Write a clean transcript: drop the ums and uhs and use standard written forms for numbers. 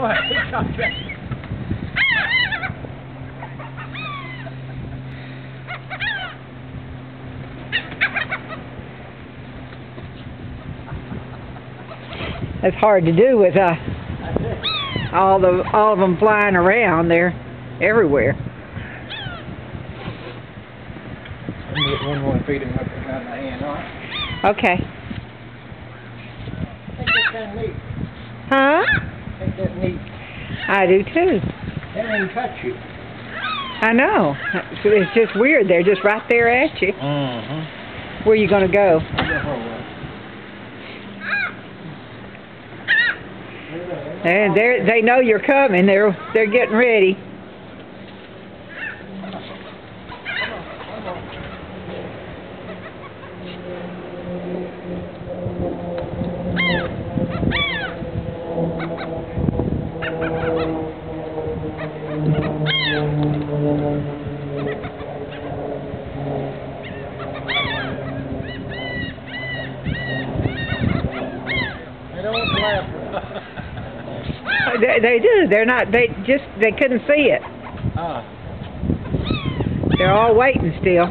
boy, he got that. That's hard to do with all of them flying around. They're everywhere. I'm gonna get one more and feed him up around my hand, all right? Okay. I think that's kind of neat. Huh? I think that's neat. I do too. They don't even touch you. I know. It's just weird. They're just right there at you. Mm-hmm. Where are you going to go? I'll go for a while. And they know you're coming. They're getting ready. They don't want to laugh. They do. They're not. They couldn't see it. Ah. They're all waiting still.